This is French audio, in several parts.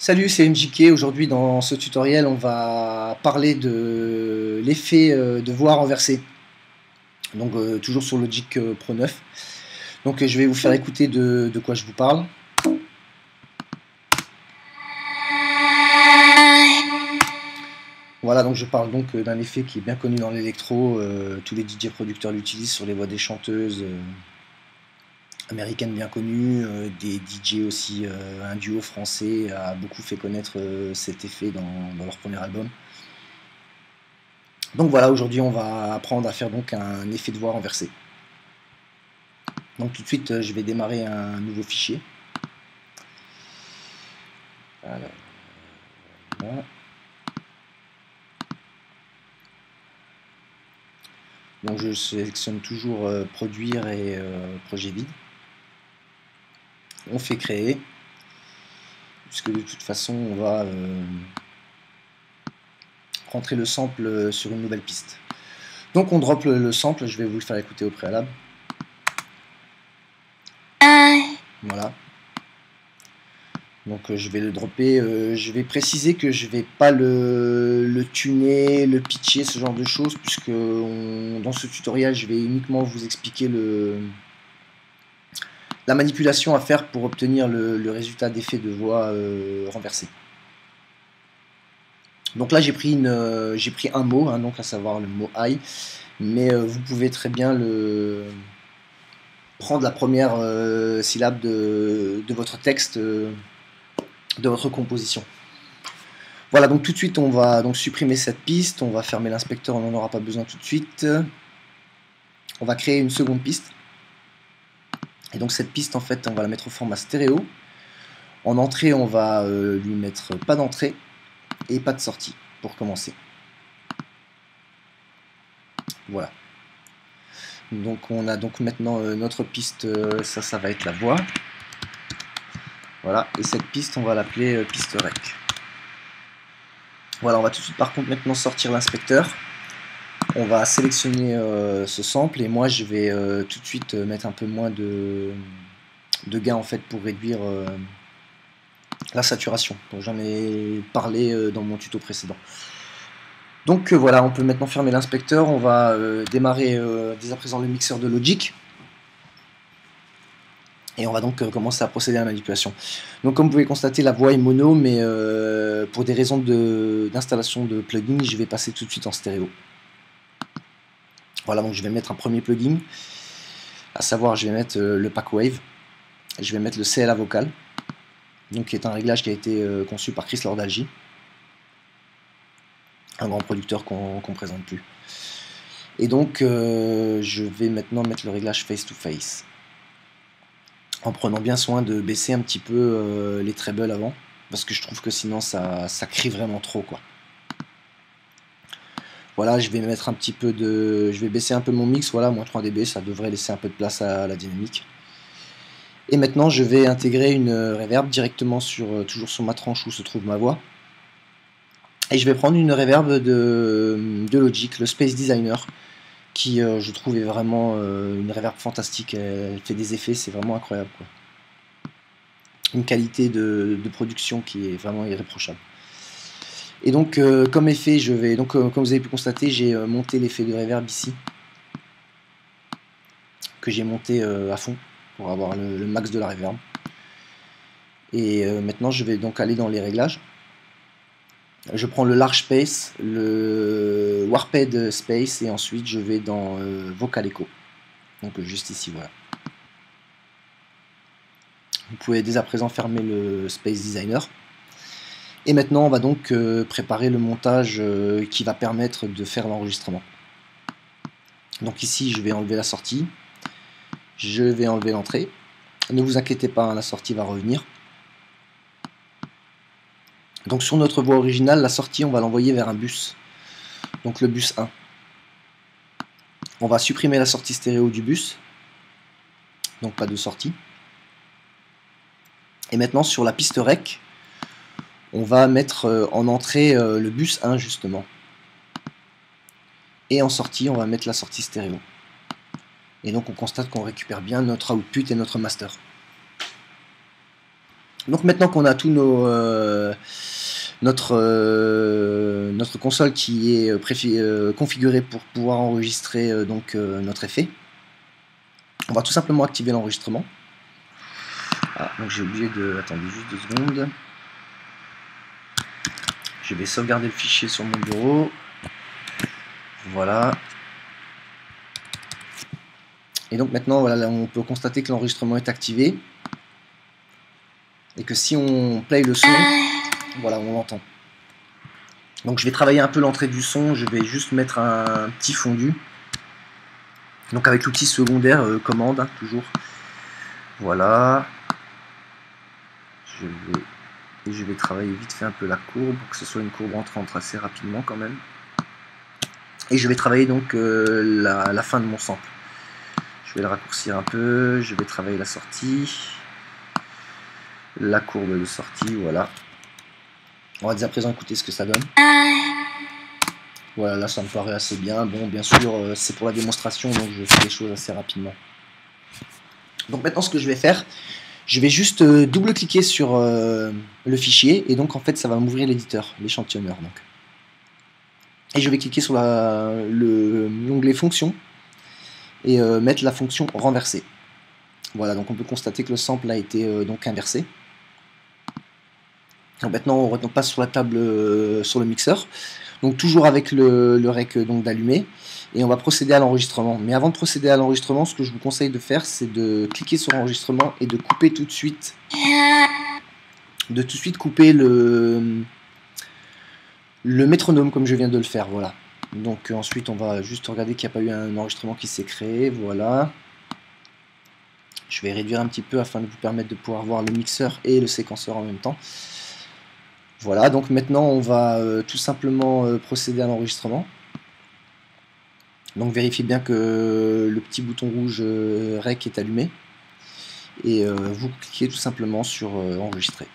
Salut, c'est MJK. Aujourd'hui, dans ce tutoriel, on va parler de l'effet de voix renversée. Donc, toujours sur Logic Pro 9. Donc, je vais vous faire écouter de quoi je vous parle. Voilà, donc je parle donc d'un effet qui est bien connu dans l'électro. Tous les DJ producteurs l'utilisent sur les voix des chanteuses américaines bien connues, des DJ aussi. Un duo français a beaucoup fait connaître cet effet dans leur premier album. Donc voilà, aujourd'hui on va apprendre à faire donc un effet de voix renversé. Donc tout de suite je vais démarrer un nouveau fichier. Alors, voilà. Donc je sélectionne toujours produire et projet vide. On fait créer, puisque de toute façon on va rentrer le sample sur une nouvelle piste. Donc on drop le sample, je vais vous le faire écouter au préalable. Voilà. Donc je vais le dropper, je vais préciser que je vais pas le tuner, le pitcher, ce genre de choses, puisque dans ce tutoriel je vais uniquement vous expliquer la manipulation à faire pour obtenir le résultat d'effet de voix renversé. Donc là j'ai pris un mot, hein, donc à savoir le mot I, mais vous pouvez très bien prendre la première syllabe de votre texte, de votre composition. Voilà, donc tout de suite on va donc supprimer cette piste, on va fermer l'inspecteur, on n'en aura pas besoin tout de suite. On va créer une seconde piste. Et donc cette piste en fait on va la mettre au format stéréo. En entrée on va lui mettre pas d'entrée et pas de sortie pour commencer. Voilà. Donc on a donc maintenant notre piste, ça va être la voix. Voilà, et cette piste on va l'appeler piste rec. Voilà, on va tout de suite par contre maintenant sortir l'inspecteur. On va sélectionner ce sample et moi je vais tout de suite mettre un peu moins de gain en fait pour réduire la saturation. J'en ai parlé dans mon tuto précédent. Donc voilà, on peut maintenant fermer l'inspecteur. On va démarrer dès à présent le mixeur de Logic. Et on va donc commencer à procéder à la manipulation. Donc comme vous pouvez constater, la voix est mono, mais pour des raisons d'installation de plugin, je vais passer tout de suite en stéréo. Voilà, donc je vais mettre un premier plugin, à savoir je vais mettre le pack wave, je vais mettre le CLA vocal, donc qui est un réglage qui a été conçu par Chris Lord-Alge, un grand producteur qu'on ne présente plus. Et donc je vais maintenant mettre le réglage face to face, en prenant bien soin de baisser un petit peu les trebles avant, parce que je trouve que sinon ça crie vraiment trop quoi. Voilà, je vais mettre un petit peu de... Je vais baisser un peu mon mix, voilà, moins 3 dB, ça devrait laisser un peu de place à la dynamique. Et maintenant, je vais intégrer une reverb directement toujours sur ma tranche où se trouve ma voix. Et je vais prendre une reverb de Logic, le Space Designer, qui, je trouve, est vraiment une reverb fantastique. Elle fait des effets, c'est vraiment incroyable, quoi. Une qualité de production qui est vraiment irréprochable. Et donc, comme effet, je vais donc, comme vous avez pu constater, j'ai monté l'effet de reverb ici, que j'ai monté à fond pour avoir le max de la reverb. Et maintenant, je vais donc aller dans les réglages. Je prends le large space, le warped space, et ensuite je vais dans vocal echo. Donc juste ici, voilà. Vous pouvez dès à présent fermer le Space Designer. Et maintenant, on va donc préparer le montage qui va permettre de faire l'enregistrement. Donc ici, je vais enlever la sortie. Je vais enlever l'entrée. Ne vous inquiétez pas, hein, la sortie va revenir. Donc sur notre voix originale, la sortie, on va l'envoyer vers un bus. Donc le bus 1. On va supprimer la sortie stéréo du bus. Donc pas de sortie. Et maintenant, sur la piste rec, on va mettre en entrée le bus 1 justement. Et en sortie, on va mettre la sortie stéréo. Et donc on constate qu'on récupère bien notre output et notre master. Donc maintenant qu'on a tous nos notre console qui est configurée pour pouvoir enregistrer notre effet, on va tout simplement activer l'enregistrement. Ah, donc j'ai oublié de... Attendez juste 2 secondes. Je vais sauvegarder le fichier sur mon bureau. Voilà. Et donc maintenant, voilà, là, on peut constater que l'enregistrement est activé. Et que si on play le son, voilà, on l'entend. Donc je vais travailler un peu l'entrée du son. Je vais juste mettre un petit fondu. Donc avec l'outil secondaire, commande, hein, toujours. Voilà. Je vais travailler vite fait un peu la courbe pour que ce soit une courbe entrante assez rapidement quand même. Et je vais travailler donc la fin de mon sample. Je vais le raccourcir un peu, je vais travailler la sortie, la courbe de sortie, voilà. On va dès à présent écouter ce que ça donne. Voilà, là ça me paraît assez bien. Bon, bien sûr, c'est pour la démonstration, donc je fais les choses assez rapidement. Donc maintenant, ce que je vais faire, je vais juste double-cliquer sur le fichier, et donc en fait, ça va m'ouvrir l'éditeur, l'échantillonneur. Et je vais cliquer sur l'onglet fonction, et mettre la fonction renverser. Voilà, donc on peut constater que le sample a été donc inversé. Donc maintenant on repasse sur la table, sur le mixeur, donc toujours avec le rec d'allumé, et on va procéder à l'enregistrement. Mais avant de procéder à l'enregistrement, ce que je vous conseille de faire, c'est de cliquer sur l'enregistrement et de couper tout de suite, couper le métronome comme je viens de le faire, voilà. Donc ensuite on va juste regarder qu'il n'y a pas eu un enregistrement qui s'est créé, voilà. Je vais réduire un petit peu afin de vous permettre de pouvoir voir le mixeur et le séquenceur en même temps. Voilà, donc maintenant on va tout simplement procéder à l'enregistrement. Donc vérifiez bien que le petit bouton rouge REC est allumé. Et vous cliquez tout simplement sur enregistrer.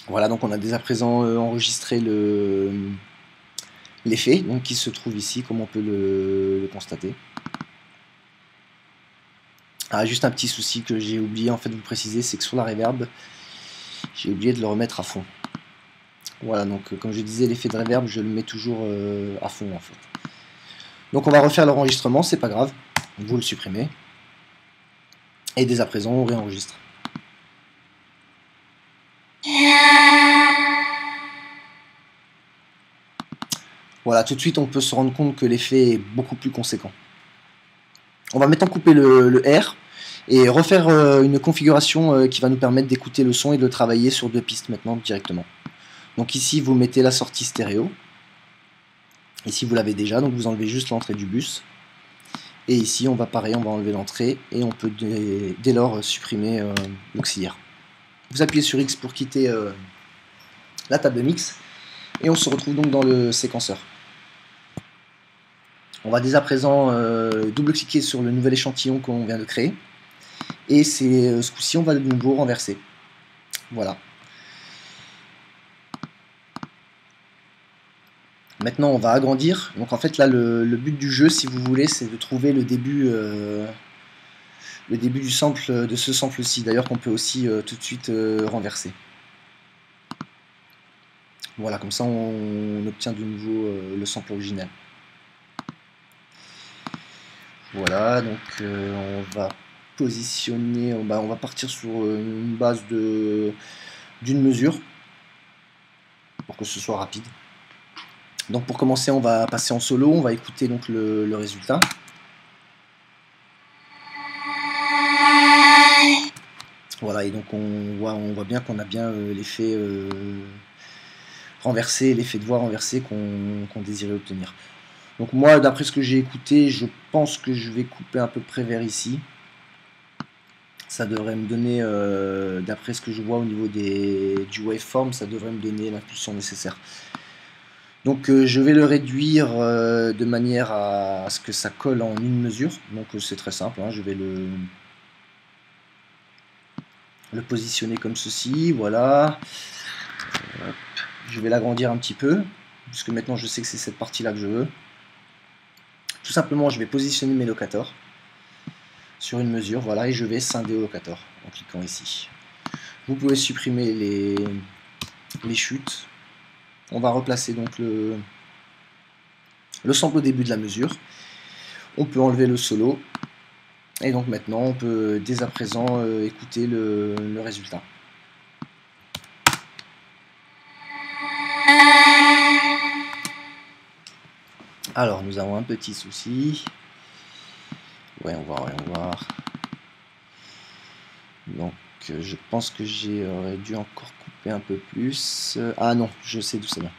Voilà, donc on a dès à présent enregistré l'effet, donc qui se trouve ici, comme on peut le constater. Ah, juste un petit souci que j'ai oublié en fait de vous préciser, c'est que sur la reverb, j'ai oublié de le remettre à fond. Voilà, donc comme je disais, l'effet de reverb, je le mets toujours à fond en fait. Donc on va refaire l'enregistrement, c'est pas grave, vous le supprimez. Et dès à présent, on réenregistre. Voilà, tout de suite on peut se rendre compte que l'effet est beaucoup plus conséquent. On va maintenant couper le R et refaire une configuration qui va nous permettre d'écouter le son et de le travailler sur 2 pistes maintenant directement. Donc ici vous mettez la sortie stéréo. Ici vous l'avez déjà, donc vous enlevez juste l'entrée du bus. Et ici on va pareil, on va enlever l'entrée et on peut dès lors supprimer l'auxiliaire. Vous appuyez sur X pour quitter la table de mix et on se retrouve donc dans le séquenceur. On va dès à présent double-cliquer sur le nouvel échantillon qu'on vient de créer. Et ce coup-ci, on va de nouveau renverser. Voilà. Maintenant, on va agrandir. Donc en fait, là, le but du jeu, si vous voulez, c'est de trouver le début du sample, de ce sample-ci. D'ailleurs, qu'on peut aussi tout de suite renverser. Voilà, comme ça, on obtient de nouveau le sample original. Voilà, donc on va positionner, on va partir sur une base d'une mesure pour que ce soit rapide. Donc pour commencer, on va passer en solo, on va écouter donc le résultat. Voilà, et donc on voit bien qu'on a bien l'effet renversé, l'effet de voix renversé qu'on désirait obtenir. Donc moi, d'après ce que j'ai écouté, je pense que je vais couper à peu près vers ici. Ça devrait me donner, d'après ce que je vois au niveau du waveform, ça devrait me donner l'impulsion nécessaire. Donc je vais le réduire de manière à ce que ça colle en une mesure. Donc c'est très simple, hein, je vais le positionner comme ceci, voilà. Hop. Je vais l'agrandir un petit peu, puisque maintenant je sais que c'est cette partie-là que je veux. Tout simplement, je vais positionner mes locators sur une mesure, voilà, et je vais scinder au locator en cliquant ici. Vous pouvez supprimer les chutes. On va replacer donc le sample au début de la mesure. On peut enlever le solo. Et donc maintenant, on peut dès à présent écouter le résultat. Alors, nous avons un petit souci. Voyons voir. Donc, je pense que j'aurais dû encore couper un peu plus. Ah non, je sais d'où ça vient.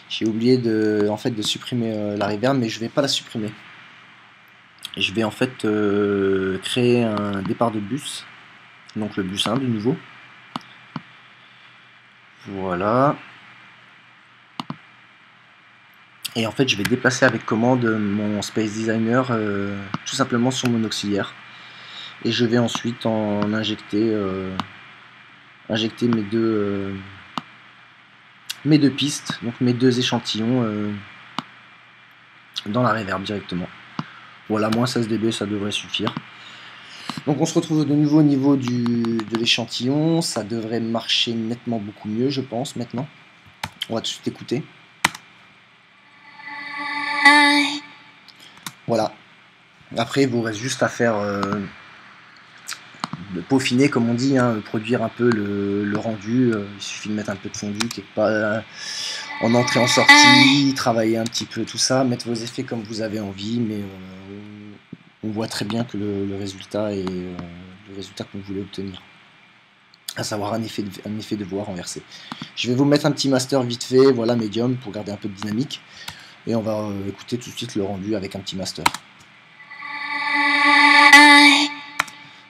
J'ai oublié en fait, de supprimer la reverb, mais je vais pas la supprimer. Je vais en fait créer un départ de bus. Donc le bus 1 de nouveau. Voilà. Et en fait, je vais déplacer avec commande mon Space Designer tout simplement sur mon auxiliaire. Et je vais ensuite en injecter mes deux pistes, donc mes deux échantillons dans la reverb directement. Voilà, moins 16 dB, ça devrait suffire. Donc on se retrouve de nouveau au niveau de l'échantillon. Ça devrait marcher nettement beaucoup mieux, je pense, maintenant. On va tout de suite écouter. Voilà. Après, il vous reste juste à faire peaufiner, comme on dit, hein, produire un peu le rendu. Il suffit de mettre un peu de fondu quelque part en entrée, en sortie, travailler un petit peu tout ça, mettre vos effets comme vous avez envie, mais on voit très bien que le résultat est le résultat qu'on voulait obtenir, à savoir un effet de voix renversé. Je vais vous mettre un petit master vite fait, voilà, médium, pour garder un peu de dynamique, et on va écouter tout de suite le rendu avec un petit master.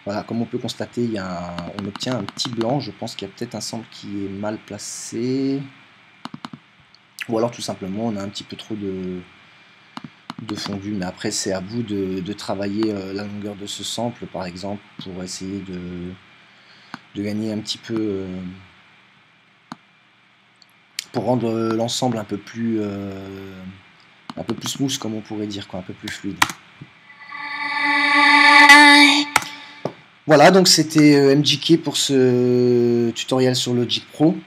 Voilà, comme on peut constater, on obtient un petit blanc. Je pense qu'il y a peut-être un sample qui est mal placé. Ou alors tout simplement on a un petit peu trop de fondu. Mais après c'est à vous de travailler la longueur de ce sample par exemple pour essayer de gagner un petit peu, pour rendre l'ensemble un peu plus smooth, comme on pourrait dire, quoi, un peu plus fluide. Voilà, donc c'était MJK pour ce tutoriel sur Logic Pro.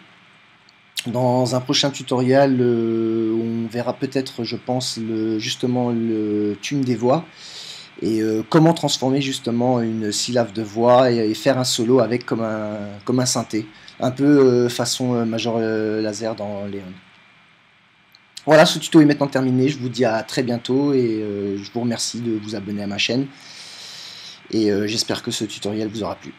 Dans un prochain tutoriel, on verra peut-être, je pense, justement le tune des voix et comment transformer justement une syllabe de voix et faire un solo avec comme un synthé, un peu façon Major Lazer dans Léon. Voilà, ce tuto est maintenant terminé. Je vous dis à très bientôt et je vous remercie de vous abonner à ma chaîne. Et j'espère que ce tutoriel vous aura plu.